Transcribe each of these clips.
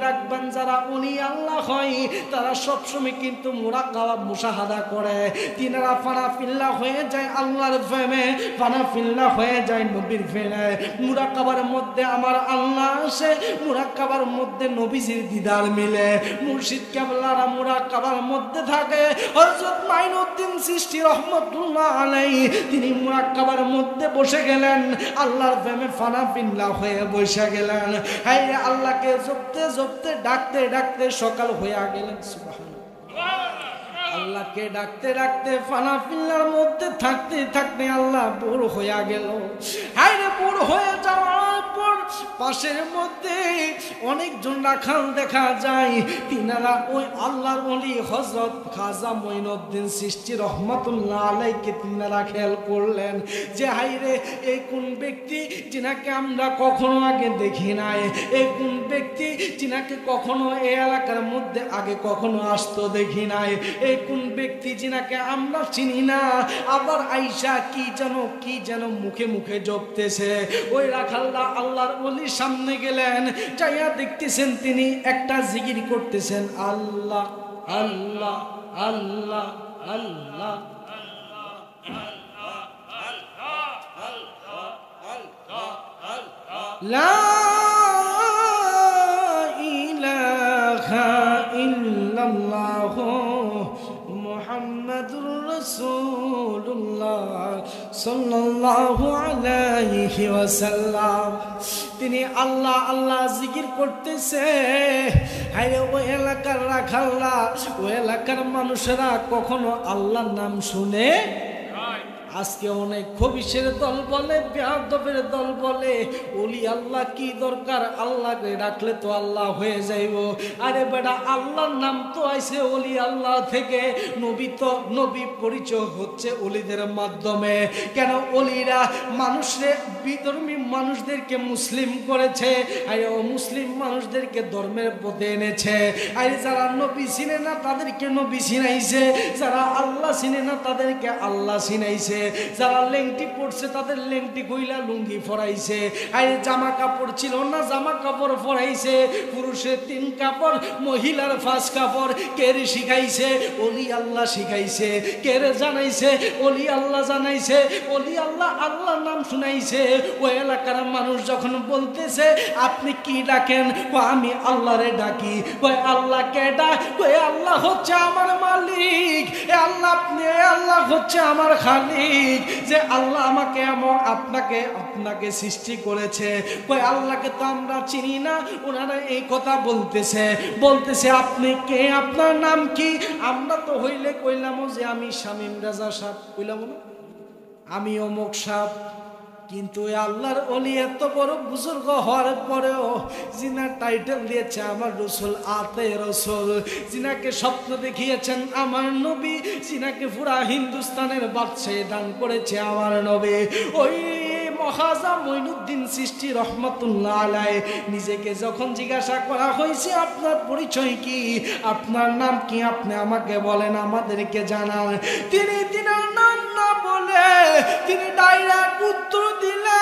রাখবেন যারা উনি আল্লাহ হয় তারা সবসময় কিন্তু মুরাকাবা মুশাহাদা করে। তিনারা ফানাফিল্লাহ হয়ে যায় আল্লাহর প্রেমে, ফানাফিল্লাহ হয়ে যায় নবীর প্রেমে। মুরাকাবার মধ্যে আমার আল্লাহ আসে, মুরাকাবার মধ্যে নবীজির দিদার মিলে। মুর্শিদ কেবলারা মুরাকাবার মধ্যে থাকে। হযরত মাইনুদ্দিন চিশতি রহমাতুল্লাহ আলাইহি তিনি মুরাকাবার মধ্যে বসে গেলেন, আল্লাহর প্রেমে ফানাফিল্লাহ হয়ে বসে গেলেন। হায় আল্লাহকে জপতে জপতে ডাকতে ডাকতে সকাল হয়ে গেলেন। সুবহানাল্লাহ। আল্লাহকে ডাকতে ডাকতে ফানাফিল্লার মধ্যে থাকতে থাকতে আল্লাহ বুড় হয়ে গেল। হায় রে বুড় হয়ে যাওয়ার পর পাশের মধ্যে অনেকজন রাখাল দেখা যায়। তিনারা ওই আল্লাহর ওলি হযরত খাজা মঈনুদ্দিন চিশতি রহমাতুল্লাহ আলাইহিকে তিনারা খেয়াল করলেন যে হায় রে এই কোন ব্যক্তি যিনাকে আমরা কখনো আগে দেখি নাই, এই কোন ব্যক্তি যিনাকে কখনো এই এলাকার মধ্যে আগে কখনো আসতো দেখি নাই, এই কোন ব্যক্তি যিনাকে আমরা চিনি না। আবার আইসা কি যেন মুখে মুখে জপতেছে। ওই রাখালরা আল্লাহর ওলির সামনে গেলেন, যাইয়া দেখতেছেন তিনি একটা জিকির করতেছেন, আল্লাহ আল্লাহ আল্লাহ আল্লাহ লা ইলাহা ইল্লাল্লাহ মুহাম্মাদুর রাসূলুল্লাহ সাল্লাল্লাহু আলাইহি ওয়াসাল্লাম। তিনি আল্লাহ আল্লাহ জিকির করতেছে। হায় ওই এলাকার রাখালরা, ওই এলাকার মানুষেরা কখনো আল্লাহর নাম শুনে। আজকে অনেক খবিশের দল বলে, বেয়াদবের দল বলে ওলি আল্লাহ কি দরকার, আল্লাহকে ডাকলে তো আল্লাহ হয়ে যাইব। আরে বেটা আল্লাহর নাম তো আইছে ওলি আল্লাহ থেকে। নবী পরিচয় হচ্ছে ওলিদের মাধ্যমে। কেন ওলিরা মানুষরে বিধর্মী মানুষদেরকে মুসলিম করেছে, আর ও মুসলিম মানুষদেরকে ধর্মের পথে এনেছে। আর যারা নবী চিনে না তাদেরকে নবী চিনাইছে, যারা আল্লাহ চিনে না তাদেরকে আল্লাহ চিনাইছে, যারা লেংটি পড়ছে তাদের লেংটি কইলা লুঙ্গি ফরাইছে। আর জামা কাপড় ছিল না জামা কাপড় ফরাইছে। পুরুষের 3 কাপড়, মহিলার 5 কাপড়। কে রে শিখাইছে? ওলি আল্লাহ শিখাইছে। কে রে জানাইছে? ওলি আল্লাহ জানাইছে। ওলি আল্লাহ আল্লাহর নাম শুনাইছে। ওই এলাকার মানুষ যখন বলতেছে আপনি কি ডাকেন, আমি আল্লাহরে ডাকি। ওই আল্লাহ কে ডাক? ওই আল্লাহ হচ্ছে আমার মালিক। এ আল্লাহ আপনি, আল্লাহ হচ্ছে আমার খালিক। যে আল্লাহ আমাকে আপনাকে সৃষ্টি করেছে। ওই আল্লাহকে তো আমরা চিনি না। ওনারা এই কথা বলতেছে আপনি কে, আপনার নাম কি? আমরা তো হইলে কইলাম যে আমি শামীম রাজা সাহেব, কইলাম না আমি অমুক সাহেব। কিন্তু আল্লাহর ওলি এত বড় বুজুর্গ হওয়ার পরেও জিনার টাইটেল দিয়েছে আমার রসুল, আতে রসুল। জিনাকে স্বপ্ন দেখিয়েছেন আমার নবী, জিনাকে পুরা হিন্দুস্তানের বাদশাহ দান করেছে আমার নবী। ওই খাজা মঈনুদ্দিন চিশতি রহমাতুল্লাহ আলাইহি নিজেকে যখন জিজ্ঞাসা করা হয়েছে আপনার পরিচয় কি, আপনার নাম কি, আপনি আমাকে বলেন, আমাদেরকে জানান। তিনি তিনার নাম না বলে তিনি ডাইরেক্ট উত্তর দিলেন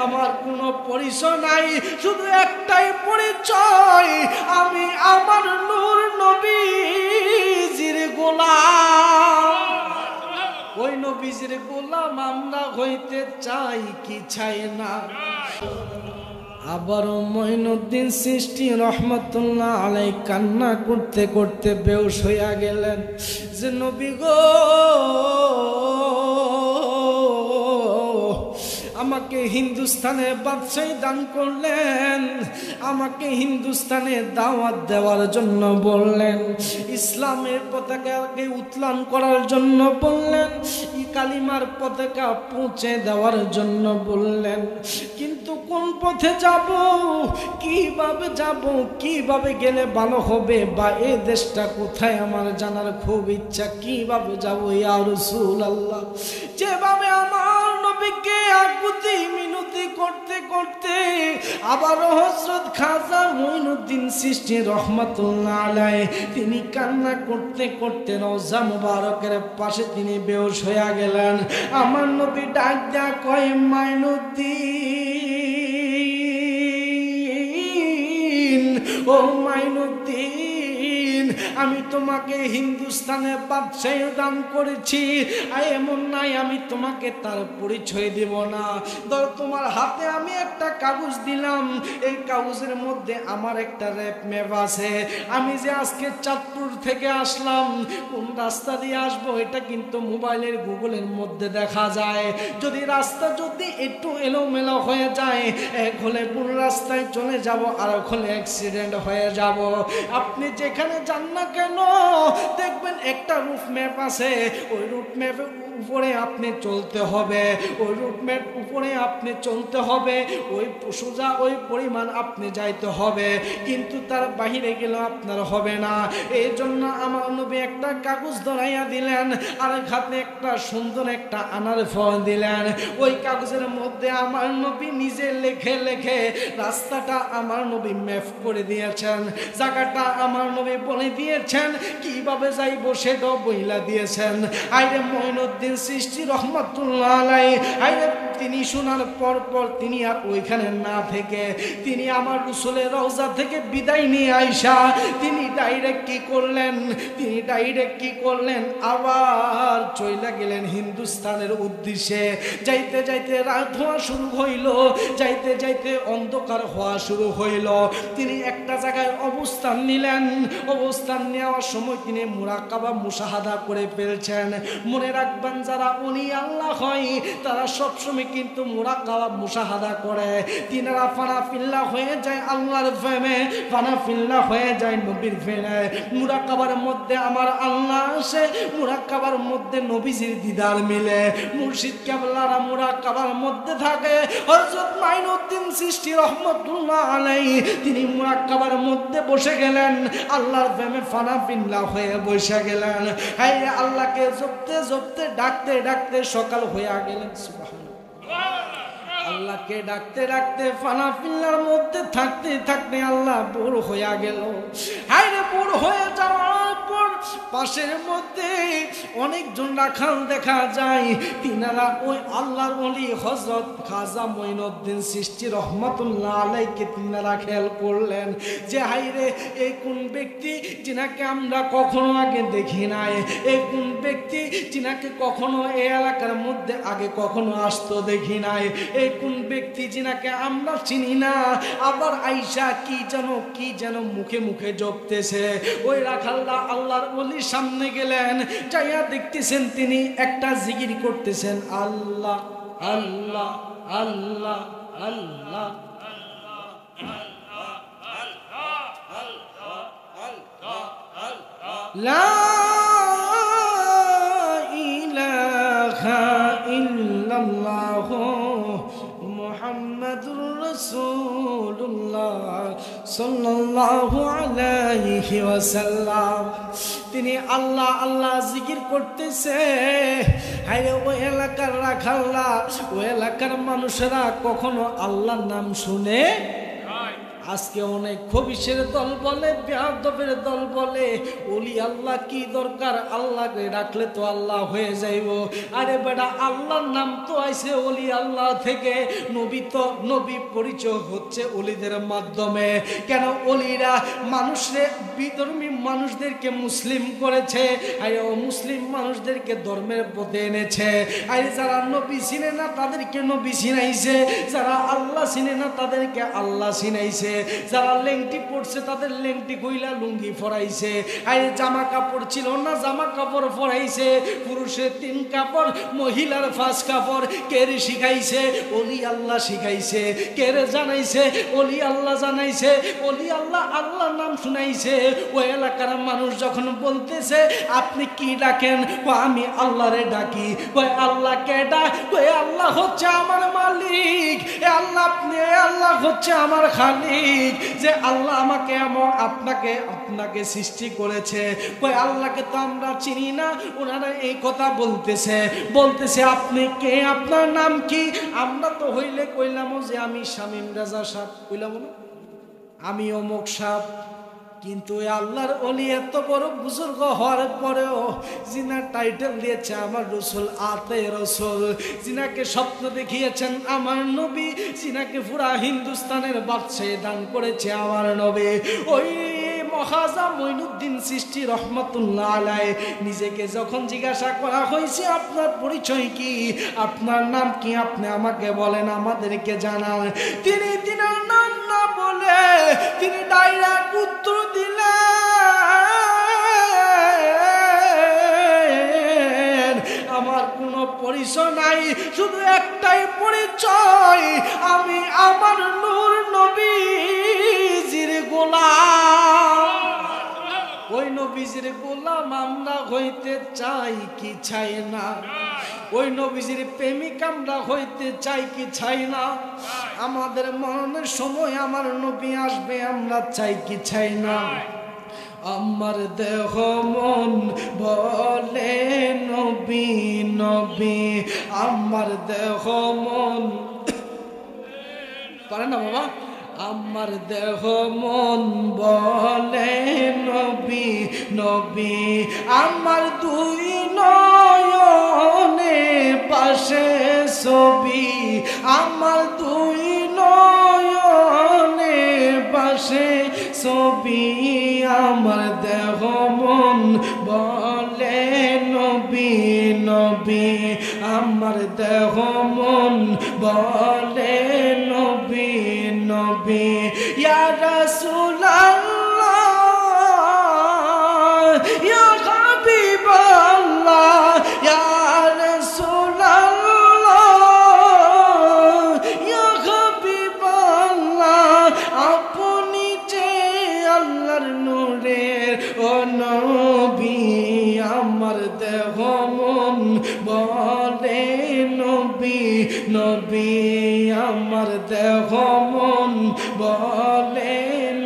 আমার কোনো পরিচয় নাই, শুধু একটাই পরিচয়, আমি আমার নূর নবীজির গোলাম। ওই নবীজির গোলাম আমরা হইতে চাই কি চাই না। আবার মঈনুদ্দিন চিশতি রহমাতুল্লাহ আলাইহি কান্না করতে করতে বেহুশ হইয়া গেলেন যে নবী গো, আমাকে হিন্দুস্তানে বাদশাহী দান করলেন, আমাকে হিন্দুস্তানে দাওয়াত দেওয়ার জন্য বললেন, ইসলামের পতাকাকে উত্তোলন করার জন্য বললেন, কালিমার পতাকা পৌঁছে দেওয়ার জন্য বললেন। কিন্তু কোন পথে যাব, কিভাবে যাব, কিভাবে গেলে ভালো হবে, বা এই দেশটা কোথায় আমার জানার খুব ইচ্ছা, কিভাবে যাব ইয়া রাসূলুল্লাহ। যেভাবে আমার নবীকে আকুতি মিনতি করতে করতে আবার হযরত খাজা মঈনুদ্দিন চিশতি রহমাতুল্লাহ আলাইহি তিনি কান্না করতে করতে রওজা মুবারকের পাশে তিনি বেহুশ হয়ে গেলেন। আমার নবী ডাক দেয়া কয়, মঈনুদ্দিন আমি তোমাকে হিন্দুস্তানের বাদশাহ দান করেছি, আর এমন নাই আমি তোমাকে তার পরিচয় দেব না। ধরো তোমার হাতে আমি একটা কাগজ দিলাম, এই কাগজের মধ্যে আমার একটা র‍্যাপ ম্যাপ আছে। আমি যে আজকে চাঁদপুর থেকে আসলাম, কোন রাস্তা দিয়ে আসবো এটা কিন্তু মোবাইলের গুগলের মধ্যে দেখা যায়। যদি রাস্তা যদি একটু এলোমেলো হয়ে যায়, এক হলে ভুল রাস্তায় চলে যাব, আর এক হলে অ্যাক্সিডেন্ট হয়ে যাব। আপনি যেখানে যান না কেন দেখবেন একটা রুট ম্যাপ আছে, ওই রুট ম্যাপে উপরে আপনি চলতে হবে, ওই রুট ম্যাপ উপরে আপনি চলতে হবে, ওই সোজা ওই পরিমাণ আপনি যাইতে হবে, কিন্তু তার বাহিরে গেলে আপনার হবে না। এই জন্য আমার নবী একটা কাগজ ধরাইয়া দিলেন, আর হাতে একটা সুন্দর একটা আনার ফল দিলেন। ওই কাগজের মধ্যে আমার নবী নিজে লেখে লেখে রাস্তাটা আমার নবী ম্যাপ করে দিয়েছেন, জায়গাটা আমার নবী বলে দিয়েছেন, কিভাবে যাইবো সেটাও বইলা দিয়েছেন। আইরে মঈনুদ্দিন চিশতি রহমাতুল্লাহ আলাইহি, আইরে তিনি শোনার পর তিনি আর ওইখানে না থেকে তিনি আমার রাসূলের রওজা থেকে বিদায় নিয়ে আইসা তিনি ডাইরেক্ট কি করলেন, আবার চইলা গেলেন হিন্দুস্তানের উদ্দেশ্যে। যাইতে যাইতে রাত হওয়া শুরু হইল, যাইতে যাইতে অন্ধকার হওয়া শুরু হইল। তিনি একটা জায়গায় অবস্থান নিলেন, অবস্থান নেওয়ার সময় তিনি মুরাকাবা মুশাহাদা করে ফেলছেন। মনে রাখবেন যারা উনি আল্লাহ হয় তারা সবসময় কিন্তু মুরাকাবা মুশাহাদা করে। তিনারা ফানাফিল্লাহ হয়ে যায় আল্লাহর প্রেমে, ফানাফিল্লাহ হয়ে যায় নবীর প্রেমে। মুরাকাবার মধ্যে আমার আল্লাহ আসে, মুরাকাবার মধ্যে নবীজির দিদার মিলে। মুর্শিদ কেবলারা মুরাকাবার মধ্যে থাকে। হযরত মাইনুদ্দিন চিশতি রহমাতুল্লাহ আলাইহি তিনি মুরাকাবার মধ্যে বসে গেলেন, আল্লাহর প্রেমে ফানাফিল্লাহ হয়ে বসে গেলেন। হায় আল্লাহকে জপতে জপতে ডাকতে ডাকতে সকাল হয়ে গেলেন। সুবহানাল্লাহ। আল্লাহকে ডাকতে ডাকতে ফানাফিল্লার মধ্যে থাকতে থাকতে আল্লাহ বোর হয়ে গেল। হায়রে বোর হয়ে যাওয়ার পর পাশের মধ্যে অনেকজন রাখাল দেখা যায়, তিনারা ওই আল্লাহর ওলি হযরত খাজা মঈনুদ্দিন চিশতি রহমাতুল্লাহ আলাইহিকে তিনারা খেয়াল করলেন যে হায়রে এই কোন ব্যক্তি যিনাকে আমরা কখনো আগে দেখি নাই, এই কোন ব্যক্তি যিনাকে কখনো এই এলাকার মধ্যে আগে কখনো আসতো দেখি নাই, এই কোন ব্যক্তি যিনাকে আমরা চিনি না, আবার আইসা কি যেন মুখে মুখে জপতেছে। ওই রাখালরা আল্লাহর ওলির সামনে গেলেন, যাইয়া দেখতেছেন তিনি একটা জিকির করতেছেন, আল্লাহ আল্লাহ আল্লাহ আল্লাহ লা ইলাহা ইল্লাল্লাহ মুহাম্মাদুর রাসূলুল্লাহ সাল্লাল্লাহু আলাইহি ওয়াসাল্লাম। তিনি আল্লাহ আল্লাহ জিকির করতেছে। হায় ওই এলাকার রাখালরা, ওই এলাকার মানুষেরা কখনো আল্লাহর নাম শুনে? আজকে অনেক খবিশের দল বলে, বেয়াদবের দল বলে ওলি আল্লাহ কি দরকার, আল্লাহকে ডাকলে তো আল্লাহ হয়ে যাইব। আরে বেটা আল্লাহর নাম তো আইছে ওলি আল্লাহ থেকে, নবী পরিচয় হচ্ছে ওলিদের মাধ্যমে। কেন ওলিরা মানুষরে বিধর্মী মানুষদেরকে মুসলিম করেছে, আর মুসলিম মানুষদেরকে ধর্মের পথে এনেছে। আর যারা নবী চিনে না তাদেরকে নবী চিনাইছে, যারা আল্লাহ চিনে না তাদেরকে আল্লাহ চিনাইছে, যারা লেংটি পড়ছে তাদের লেংটি কইলা লুঙ্গি ফরাইছে, আর জামা কাপড় ছিল না জামা কাপড় ফরাইছে, পুরুষের 3 কাপড় মহিলার 5 কাপড়। কে রে শিখাইছে? ওলি আল্লাহ শিখাইছে। কে রে জানাইছে? ওলি আল্লাহ জানাইছে। ওলি আল্লাহ আল্লাহর নাম শুনাইছে। ওই এলাকার মানুষ যখন বলতেছে আপনি কি ডাকেন, আমি আল্লাহরে ডাকি। ওই আল্লাহ কে ডাক? ওই আল্লাহ হচ্ছে আমার মালিক, এ আল্লাহ আপনি, আল্লাহ হচ্ছে আমার খালিক, যে আল্লাহ আমাকে আপনাকে সৃষ্টি করেছে। ওই আল্লাহকে তো আমরা চিনি না। ওনারা এই কথা বলতেছে আপনি কে, আপনার নাম কি? আমরা তো হইলে কইলাম যে আমি শামীম রাজা সাহেব, কইলাম না আমি অমুক সাহেব। কিন্তু আল্লাহর ওলি এত বড় বুজুর্গ হওয়ার পরেও যিনার টাইটেল দিয়েছে আমার রসুল, আতে রসুল, যিনাকে স্বপ্ন দেখিয়েছেন আমার নবী, যিনাকে পুরা হিন্দুস্তানের বাদশাহ দান করেছে আমার নবী, ওই ইমাম খাজা মঈনুদ্দিন চিশতি রহমাতুল্লাহ আলাইহি নিজেকে যখন জিজ্ঞাসা করা হয়েছে আপনার পরিচয় কি, আপনার নাম কি, আপনি আমাকে বলেন, আমাদেরকে জানান, তিনি তিনার নাম না বলে তিনি ডাইরেক্ট উত্তর দিলেন, আমার কোনো পরিচয় নাই, শুধু একটাই পরিচয়, আমি আমার নূর নবীজির গোলাম। ওই নবীজির গোলাম আমরা হইতে চাই কি চাই না? ওই নবীজির প্রেমিক আমরা হইতে চাই কি চাই না? আমাদের মরণের সময় আমার নবী আসবে, আমরা চাই কি চাই না? আমার দেহ মন বলে নবী নবী, আমার দেহ মন পারে না বাবা, আমার দেহ মন বলে নবী নবী, আমার দুই নয়নে পাশে ছবি, আমার দুই নয়নে পাশে ছবি, আমার দেহ মন বলে নবী নবী, আমার দেহ মন বলে নবী নবী। ইয়া রাসূলুল্লাহ ইয়া হাবিবাল্লাহ ইয়া রাসূলুল্লাহ ইয়া হাবিবাল্লাহ, আপনি যে আল্লাহর নূরের ও নবী, আমার দেহ মন বলে নবী নবী, আমার দেহ মন বলে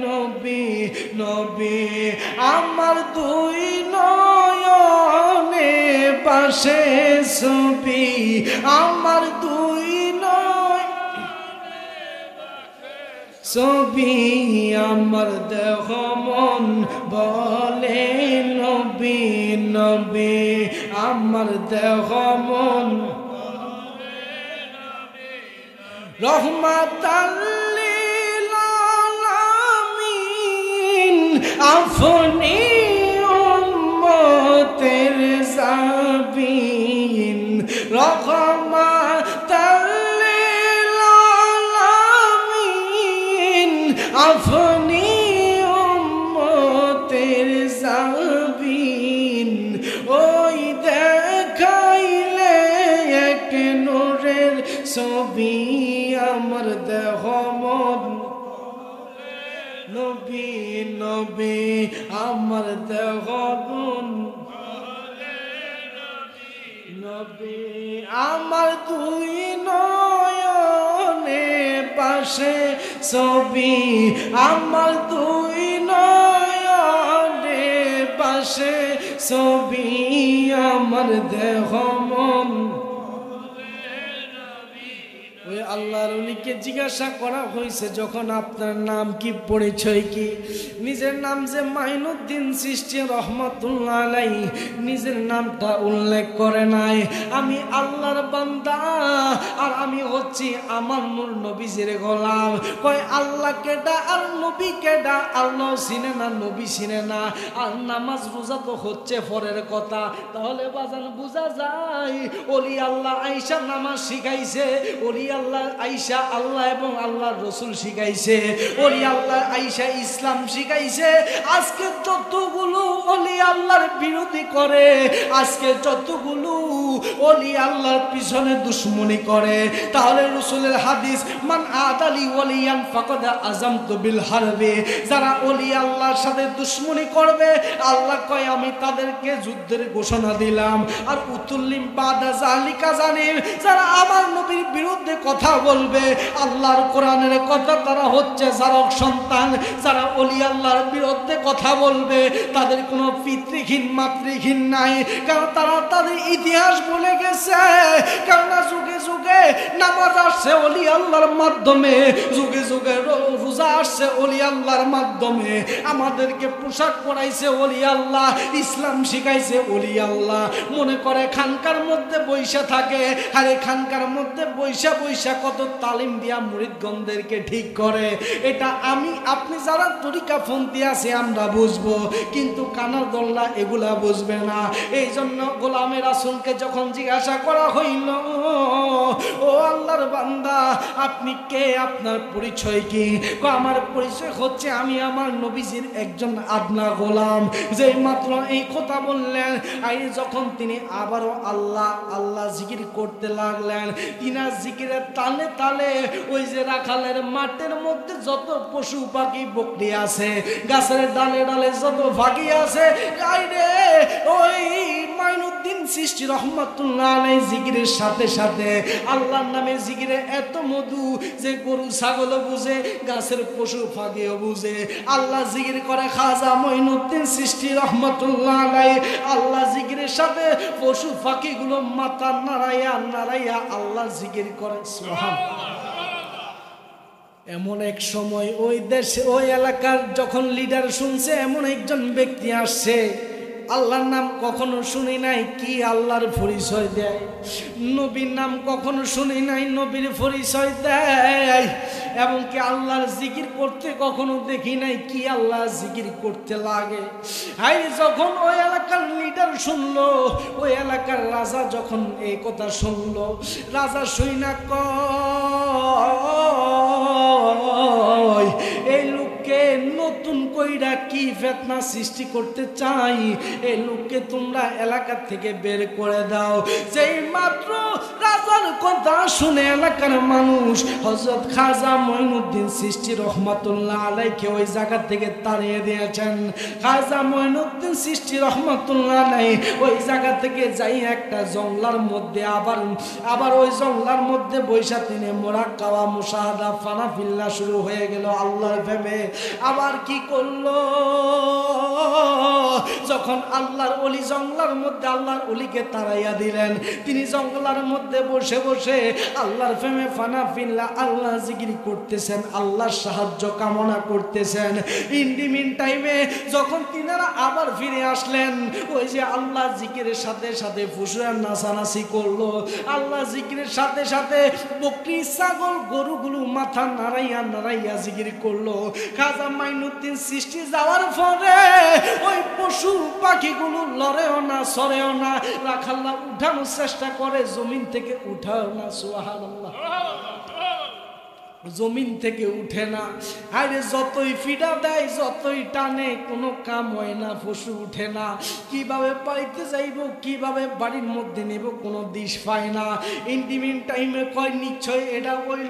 নবী নবী, আমার দুই নয়নে পাশে ছবি, আমার দুই ছবি, আমার দেহ মন বলে নবী নবী, আমার দেহ মন রহমাতাল লিল আলামিন, আপনি উম্মতের জাবিন, রহমাতাল লিল আলামিন, আপনি উম্মতের জাবিন, ওই দেখাইলে এক নূরের ছবি, আমার দেহ মন নবী নবী, আমার দেহ মন নবী, আমার দুই নয়নে পাশে ছবি, আমার দুই নয়নে পাশে ছবি, আমার দেহ মন। ওই আল্লাহর ওলিকে জিজ্ঞাসা করা হয়েছে যখন আপনার নাম কি, পরিচয় কি, নিজের নাম যে মাইনুদ্দিন চিশতি রহমাতুল্লাহ আলাইহি, নিজের নামটা উল্লেখ করে নাই, আমি আল্লাহর বান্দা আর আমি হচ্ছি আমার নূর নবীজির গোলাম। কয় আল্লাহ কেডা আর নবী কেডা? আল্লাহ চিনে না, নবী চিনে না, আর নামাজ রোজা তো হচ্ছে পরের কথা। তাহলে বাজান বোঝা যায় ওলি আল্লাহ আয়েশা নামাজ শিখাইছে, ওলি আল্লাহ আয়েশা আল্লাহ এবং আল্লাহর রাসূল শিখাইছে, ওলি আল্লাহ আয়েশা ইসলাম শিখাইছে। আজকে যতগুলো ওলি আল্লাহর বিরোধী করে, আজকে যতগুলো ওলি আল্লাহর পিছনে দুশমনি করে, তাহলে রাসূলের হাদিস মান আদালি ওলিয়ান ফাকাদ আযামতু বিল হারবে, যারা ওলি আল্লাহর সাথে দুশমনি করবে আল্লাহ কয় আমি তাদেরকে যুদ্ধের ঘোষণা দিলাম। আর উতুল্লিম বাদা জালিকা জানিম, যারা আমার নবীর বিরুদ্ধে কথা বলবে, আল্লাহর কোরআনের কথা, তারা হচ্ছে জারক সন্তান। যারা ওলি আল্লাহর বিরুদ্ধে কথা বলবে তাদের কোনো পিতৃহীন মাতৃহীন নাই, কারণ তারা তাদের ইতিহাস ভুলে গেছে। কেননা যুগে যুগে নামাজ আসছে ওলি আল্লাহর মাধ্যমে, যুগে যুগে রোজা আসছে ওলি আল্লাহর মাধ্যমে, আমাদেরকে পোশাক পরাইছে ওলি আল্লাহ, ইসলাম শিখাইছে ওলি আল্লাহ। মনে করে খানকার মধ্যে বৈশা থাকে, আরে খানকার মধ্যে বৈশা বৈশা কত তালিম দিয়া মুরিদগণদেরকে ঠিক করে। এটা আপনি যারা তরিকাপন্থী আছে আমরা বুঝবো, কিন্তু কানার দল্লা এগুলা বুঝবে না। এই জন্য গোলামে রাসূলকে যখন জিজ্ঞাসা করা হইল, ও আল্লাহর বান্দা আপনি কে, আপনার পরিচয় কি? আমার পরিচয় হচ্ছে আমি আমার নবীজির একজন আদনা গোলাম। যেই মাত্র এই কথা বললেন, যখন তিনি আবারও আল্লাহ আল্লাহ জিকির করতে লাগলেন, তিনার জিকিরের তালে তালে ওই যে রাখালের মাঠের মধ্যে যত পশু পাখি বকরি আছে, গাছের ডালে ডালে যত পাখি আছে, ওই মাইনুদ্দিন চিশতি রহমাতুল্লাহ আলাইহি জিকিরের সাথে সাথে আল্লাহর নামে জিকিরে এত মধু যে গরু ছাগলও বুঝে, গাছের পশু পাখিও বুঝে। আল্লাহ জিকির করে খাজা মাইনুদ্দিন চিশতি রহমাতুল্লাহ আলাইহি, আল্লাহ জিকিরের সাথে পশু পাখিগুলো মাথা নাড়াইয়া নাড়াইয়া আল্লাহ জিকির করে। সুবহানাল্লাহ। এমন এক সময় ওই দেশে ওই এলাকার যখন লিডার শুনছে এমন একজন ব্যক্তি আসছে, আল্লাহর নাম কখনো শুনি নাই, কি আল্লাহর পরিচয় দেয়, নবীর নাম কখনো শুনি নাই, নবীর পরিচয় দেয়, এমনকি আল্লাহর জিকির করতে কখনো দেখি নাই, কি আল্লাহ জিকির করতে লাগে। যখন ওই এলাকার লিডার শুনলো, ওই এলাকার রাজা যখন এই কথা শুনলো, রাজা শুইনা কয় এই লোককে নতুন কইরা কি ফিতনা সৃষ্টি করতে চাই, এই লোককে তোমরা এলাকা থেকে বের করে দাও। যেই মাত্র রাজার কথা শুনে এলাকার মানুষ হযরত খাজা মাইনুদ্দিন চিশতি রহমাতুল্লাহ আলাইহি ওই জায়গা থেকে তাড়িয়ে দিয়েছেন। খাজা মাইনুদ্দিন চিশতি রহমাতুল্লাহ আলাইহি ওই জায়গা থেকে যাই একটা জঙ্গলার মধ্যে আবার ওই জঙ্গলার মধ্যে বৈশা তিনি মুরাক্কাবা মুশাহাদা ফানাফিল্লাহ শুরু হয়ে গেল আল্লাহর প্রেমে। আবার কি করলো, যখন আল্লাহর ওলি জঙ্গলার মধ্যে আল্লাহর ওলিকে তাড়াইয়া দিলেন, তিনি জঙ্গলার মধ্যে বসে বসে আল্লাহর প্রেমে ফানাফিল্লাহ আল্লাহ জিকির করতেছেন, আল্লাহর সাহায্য কামনা করতেছেন। ইন্ডিমিন টাইমে যখন তিনারা আবার ফিরে আসলেন, ওই যে আল্লাহ জিকিরের সাথে সাথে ফুসুরার নাচানাচি করলো, আল্লাহ জিকিরের সাথে সাথে বকরি ছাগল গরুগুলো মাথা নাড়াইয়া নাড়াইয়া জিকির করলো। খাজা মাইনুদ্দিন চিশতি যাওয়ার পরে ওই পশু পাখিগুলো লড়েও না সরেও না, রাখাল্লাহ উঠানোর চেষ্টা করে, জমিন থেকে উঠাও না। সুবহানাল্লাহ। জমিন থেকে উঠে না। আরে যতই ফিডা দেয় যতই টানে কোনো কাম হয় না, পশু উঠে না। কিভাবে পাইতে যাইব, কিভাবে বাড়ির মধ্যে নেব কোনো দিশ পায় না। ইন্টিমিন টাইমে কয় নিশ্চয় এটা ওই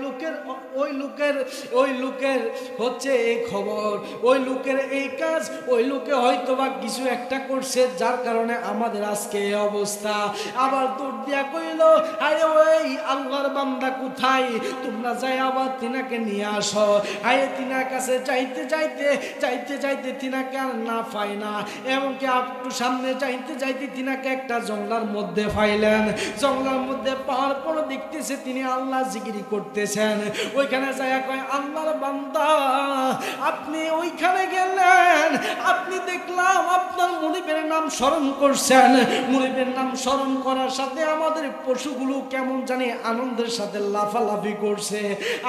লোকের হচ্ছে এই খবর, ওই লোকের এই কাজ, ওই লোকে হয়তো বা কিছু একটা করছে যার কারণে আমাদের আজকে এই অবস্থা। আবার দৌড় দিয়া কইল, আরে ওই আল্লাহর বান্দা কোথায়, তোমরা যাই আবার তিনাকে নিয়ে আসো। আরে তিনার কাছে যাইতে যাইতে যাইতে যাইতে তিনাকে আর না পাই না, এমনকি একটু সামনে যাইতে যাইতে তিনাকে একটা জঙ্গলার মধ্যে পাইলেন। জঙ্গলার মধ্যে পাওয়ার পর দেখতেছে তিনি আল্লাহ জিকিরি করতেছেন। ওইখানে যায় কয়, আল্লাহর বান্দা আপনি ওইখানে গেলেন, আপনি দেখলাম আপনার মুরিবের নাম স্মরণ করছেন, মুরিবের নাম স্মরণ করার সাথে আমাদের পশুগুলো কেমন জানি আনন্দের সাথে লাফালাফি করছে,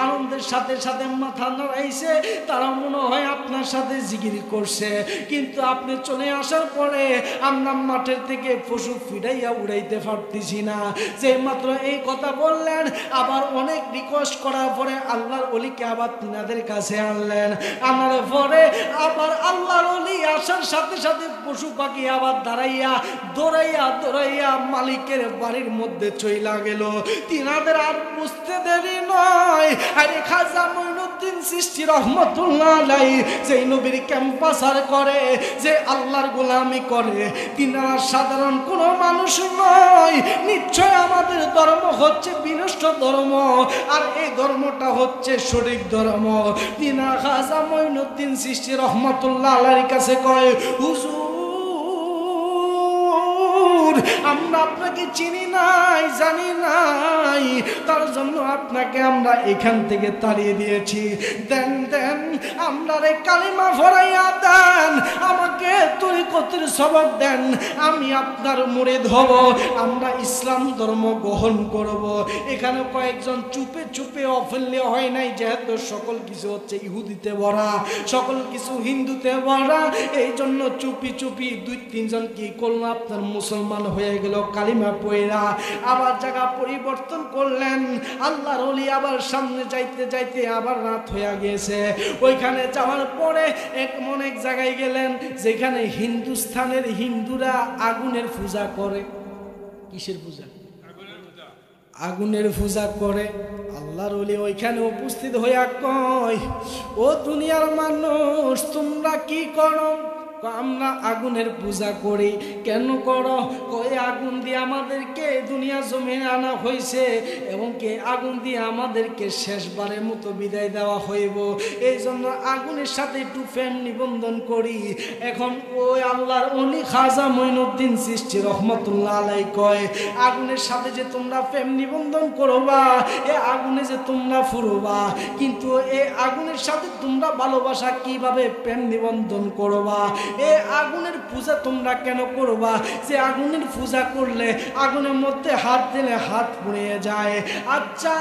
আনন্দের সাথে সাথে মাথা নাড়াইছে, তারা মনে হয় আপনার সাথে জিকির করছে। কিন্তু আপনি চলে আসার পরে আমরা মাঠের থেকে পশু ফিরাইয়া উড়াইতে পারতেছি না। যে মাত্র এই কথা বললেন, আবার অনেক রিকোয়েস্ট করার পরে আল্লাহর ওলিকে আবার তিনাদের কাছে আনলেন। আনার পরে আবার আল্লাহর ওলি আসার সাথে সাথে পশু পাখি আবার দাঁড়াইয়া দৌড়াইয়া দৌড়াইয়া মালিকের বাড়ির মধ্যে চইলা গেল। তিনাদের আর বুঝতে দেরি নয়, আরে খাজা মাইনুদ্দিন চিশতি রহমাতুল্লাহ আলাইহি যেই নবীর ক্যাম্পাসার করে, যে আল্লাহর গোলামি করে, তিনারা সাধারণ কোনো মানুষ নয়। নিশ্চয় আমাদের ধর্ম হচ্ছে বিনষ্ট ধর্ম, আর এই ধর্মটা হচ্ছে সঠিক ধর্ম। তিনা খাজা মাইনুদ্দিন চিশতি রহমাতুল্লাহ আলাইহির কাছে কয়, হুজুর আমরা আপনাকে চিনি নাই, জানি নাই, তার জন্য আপনাকে আমরা এখান থেকে তাড়িয়ে দিয়েছি। দেন দেন আমরা রে কালিমা ভরাইয়া দেন, আমাকে তরিকতের সবক দেন, আমি আপনার মুরিদ হব, আমরা ইসলাম ধর্ম গ্রহণ করব। এখানে কয়েকজন চুপে চুপে অফেললে হয় নাই, যেহেতু সকল কিছু হচ্ছে ইহুদিতে ভরা, সকল কিছু হিন্দুতে ভরা, এই জন্য চুপি চুপি 2-3 জন কি করলো, আপনার মুসলমান হয়ে গেল কালিমা পয়রা। আবার জায়গা পরিবর্তন করলেন, আল্লাহর ওলি আবার সামনে যাইতে যাইতে আবার রাত হয়ে গিয়েছে। ওইখানে যাওয়ার পরে এমন এক জায়গায় গেলেন যেখানে হিন্দুস্থানের হিন্দুরা আগুনের পূজা করে। কিসের পূজা? আগুনের পূজা করে। আল্লাহর ওলি ওইখানে উপস্থিত হইয়া কয়, ও দুনিয়ার মানুষ, তোমরা কি করো? আমরা আগুনের পূজা করি। কেন করো? কই আগুন দিয়ে আমাদেরকে দুনিয়া জমিনে আনা হয়েছে এবং কে আগুন দিয়ে আমাদেরকে শেষবারের মতো বিদায় দেওয়া হইব, এই জন্য আগুনের সাথে একটু প্রেম নিবন্ধন করি। এখন ওই আল্লাহর ওলি খাজা মঈনুদ্দিন চিশতি রহমতুল্লাহ আলাইহি কয়, আগুনের সাথে যে তোমরা প্রেম নিবন্ধন করবা, এ আগুনে যে তোমরা ফুরবা, কিন্তু এই আগুনের সাথে তোমরা ভালোবাসা কিভাবে প্রেম নিবন্ধন করবা? এই আগুনের পূজা তোমরা কেন করবা? যে আগুনের পূজা করলে আগুনের মধ্যে হাত দিলে হাত পুড়ে যায়। আচ্ছা,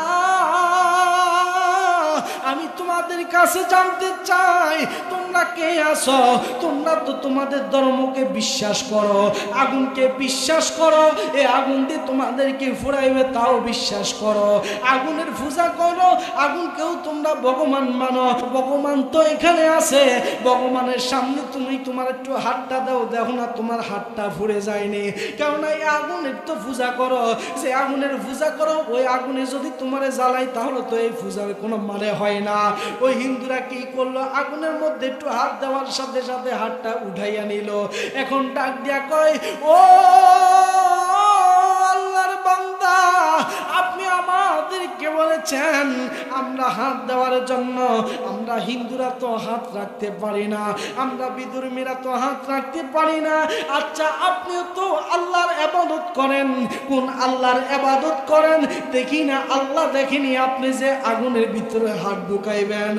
আমি তোমাদের কাছে জানতে চাই, তোমরা কে আছো? তোমরা তো তোমাদের ধর্মকে বিশ্বাস করো, আগুনকে বিশ্বাস করো, এই আগুন দিয়ে তোমাদেরকে ফুরাইবে তাও বিশ্বাস করো, আগুনের পূজা করো, আগুনকেও তোমরা ভগবান মানো। ভগবান তো এখানে আছে, ভগবানের সামনে তুমি তোমার একটু হাতটা দাও, দেখো না তোমার হাতটা ফুরে যায়নি, কেননা এই আগুনের তো পূজা করো। যে আগুনের পূজা করো, ওই আগুনে যদি তোমারে জ্বালাই তাহলে তো এই পূজার কোনো মানে হয় না। ওই হিন্দুরা কি করলো, আগুনের মধ্যে একটু হাত দেওয়ার সাথে সাথে হাতটা উঠাইয়া নিল। এখন ডাক দিয়া কয়, ও আল্লাহর বান্দা, আপনি আমাদেরকে বলেছেন আমরা হাত দেওয়ার জন্য, আমরা হিন্দুরা তো হাত রাখতে পারি না, আমরা বিধর্মীরা তো হাত রাখতে পারি না। আচ্ছা, আপনিও তো আল্লাহর ইবাদত করেন, কোন আল্লাহর ইবাদত করেন? দেখি না, আল্লাহ দেখেনি আপনি যে আগুনের ভিতরে হাত ঢুকাইবেন।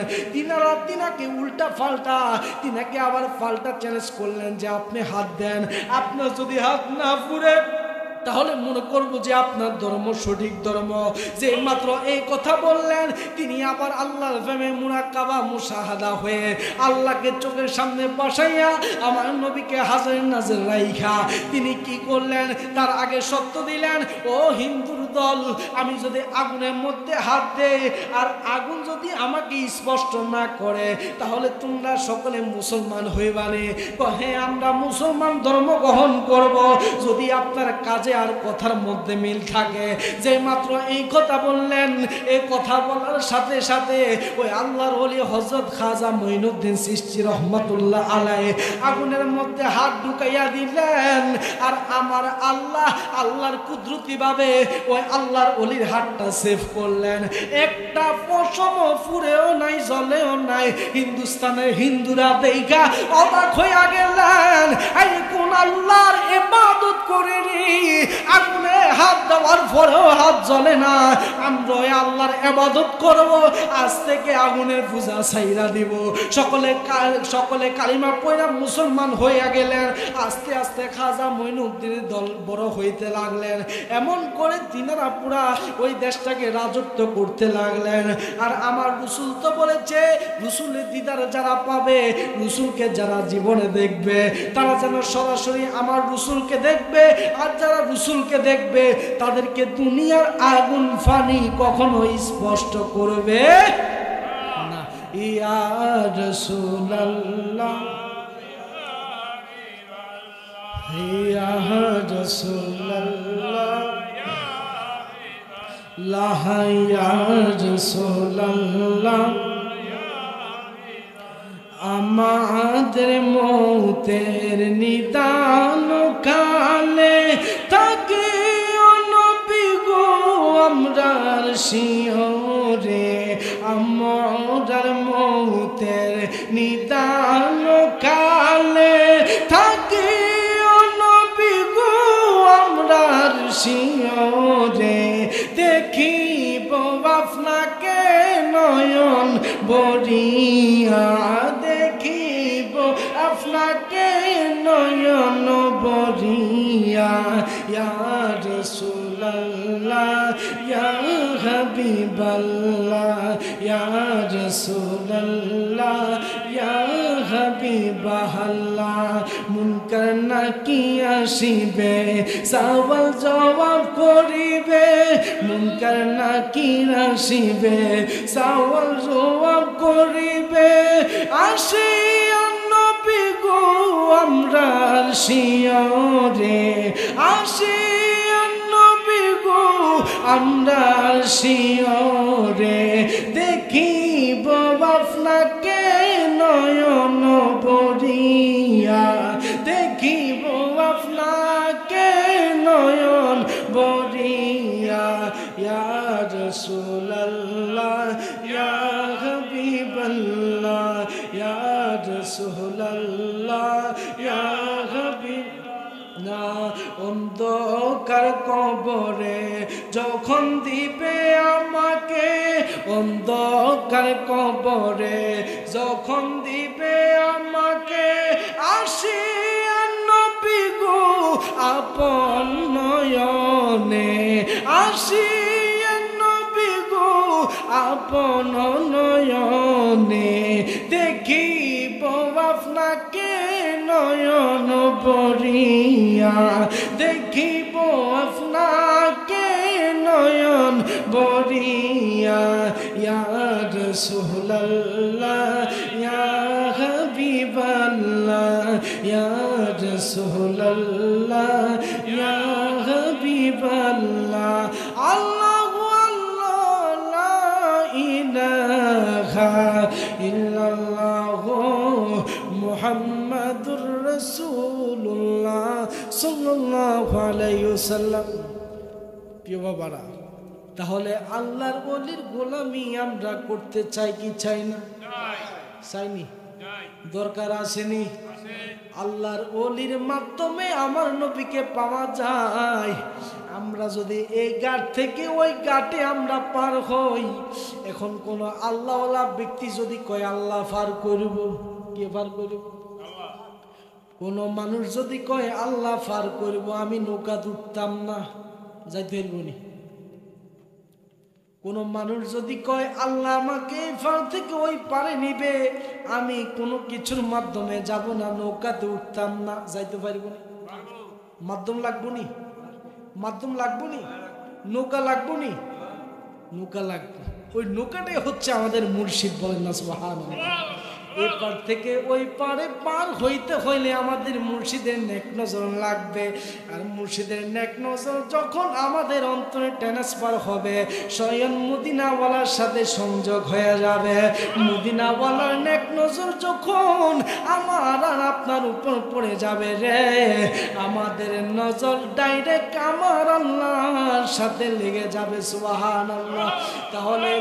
তিনাকে উল্টা পাল্টা, তিনাকে আবার পাল্টা চ্যালেঞ্জ করলেন যে আপনি হাত দেন, আপনার যদি হাত না পুড়ে তাহলে মনে করবো যে আপনার ধর্ম সঠিক ধর্ম। যে মাত্র এই কথা বললেন, তিনি আবার আল্লাহর প্রেমে মুরাক্কাবা মুশাহাদা হয়ে আল্লাহকে চোখের সামনে বসাইয়া আমার নবীকে হাজার নাজর রাইখা তিনি কি করলেন, তার আগে সত্য দিলেন, ও হিন্দুর দল, আমি যদি আগুনের মধ্যে হাত দেই আর আগুন যদি আমাকে স্পষ্ট না করে তাহলে তোমরা সকলে মুসলমান হইবানে? হ্যাঁ, আমরা মুসলমান ধর্ম গ্রহণ করব যদি আপনার কাজে আর কথার মধ্যে মিল থাকে। যে মাত্র এই কথা বললেন, এই কথা বলার সাথে সাথে ওই আল্লাহর ওলি হযরত খাজা মঈনুদ্দিন চিশতি রহমাতুল্লাহ আলাইহি আগুনের মধ্যে হাত ঢুকাইয়া দিলেন। আর আমার আল্লাহর কুদরতি ভাবে ওই আল্লাহর ওলির হাতটা সেভ করলেন। একটা পশম ফুরেও নাই, জ্বলেও নাই। হিন্দুস্তানের হিন্দুরা দেখা অবাক হইয়া গেলেন, এই কোন আল্লাহর ইবাদত করেনি, আগুনে হাত দেওয়ার পরেও হাত জ্বলে না, আমরা আল্লাহর ইবাদত করব, আজ থেকে আগুনের পূজা ছাইরা দিব। সকলে কালিমা পড়া মুসলমান হইয়া গেলেন। আস্তে আস্তে খাজা মঈনুদ্দিনের দল বড় হইতে লাগলেন। এমন করে তিনারা পুরা ওই দেশটাকে রাজত্ব করতে লাগলেন। আর আমার রসুল তো বলেছে, রসুলের দিদার যারা পাবে, রসুলকে যারা জীবনে দেখবে তারা যেন সরাসরি আমার রসুলকে দেখবে, আর যারা রসুলকে দেখবে তাদেরকে দুনিয়ার আগুন ফানি কখনো স্পষ্ট করবে না। ইয়া রাসূলুল্লাহ, ইয়া রাসূলুল্লাহ, ইয়া রাসূলুল্লাহ, আমাদের মৌতের নিদান কালে তাকে নবী গো আমরার শিওরে, আমরার মৌতের নিদান কালে তাকে নবী গো আমরার শিওরে, দেখিব আপনাকে নয়ন বরিয়া দেখিব আপনাকে নয়ন বরিয়া ইয়া রাসূলুল্লাহ ইয়া হাবিবাল্লাহ ইয়া রাসূলুল্লাহ ইয়া হাবিবাল্লাহ মুনকার নাকির আসিবে সওয়াল জবাব করিবে মুনকার নাকির আসিবে সওয়াল জবাব করিবে আসিয়া নবী গো আমরার শিয়রে আসিয়া নবী গো আমরার শিয়রে দেখিব আপনাকে নয়ন বরিয়া দেখিব আপনাকে নয়ন বরিয়া ইয়া রাসূলুল্লাহ ইয়া হাবিবাল্লাহ ইয়া রাসূলুল্লাহ ইয়া হাবিবাল্লাহ অন্ধকার কবরে যখন দিবে আমাকে অন্ধকার কবরে যখন দিবে আমাকে আসিয়া নবী গো আপন নয়নে আসিয়া নবী গো আপন নয়নে দেখিব আপনাকে নয়ন বরিয়া দেখিব আপনাকে নয়ন বরিয়া ইয়া রাসূলুল্লাহ ইয়া হাবিবাল্লাহ ইয়া রাসূলুল্লাহ ইয়া হাবিবাল্লাহ আল্লাহু আল্লাহ লা ইলাহা ইল্লাল্লাহ মুহাম্মাদুর রাসূলুল্লাহ সাল্লাল্লাহু আলাইহি ওয়াসাল্লাম। প্রিয় বাবারা, তাহলে আল্লাহর ওলির গোলামি আমরা করতে চাই কি চাই না? চাইনি? দরকার আসেনি? আল্লাহর ওলির মাধ্যমে আমার নবীকে পাওয়া যায়। আমরা যদি এই ঘাট থেকে ওই ঘাটে আমরা পার হই, এখন কোন আল্লাহওয়ালা ব্যক্তি যদি কয় আল্লাহ পার করব, কে পার করব? কোন মানুষ যদি কয় আল্লাহ পার করব, আমি নৌকা উঠতাম না, যাইতে পারবনি। কোন মানুষ যদি কয় আল্লাহ আমাকে এই পার থেকে ওই পারে নিবে, আমি কোনো কিছুর মাধ্যমে যাব না, নৌকাতে উঠতাম না, যাইতে পারব না। মাধ্যম লাগবো নি? মাধ্যম লাগবো নি? নৌকা লাগবো নি? নৌকা লাগবে। ওই নৌকাটাই হচ্ছে আমাদের মুর্শিদ, বলেন না সুবহানাল্লাহ। এই পার থেকে ওই পারে পার হইতে হইলে আমাদের মুর্শিদের নেক নজর লাগবে। আর মুর্শিদের নেক নজর যখন আমাদের অন্তরে ট্রান্সফার হবে, স্বয়ং মদিনাওয়ালার সাথে সংযোগ হয়ে যাবে। মদিনাওয়ালার নেক নজর যখন আমার আর আপনার উপর পড়ে যাবে রে, আমাদের নজর ডাইরেক্ট আমার আল্লাহর সাথে লেগে যাবে। সুবহানাল্লাহ। তাহলে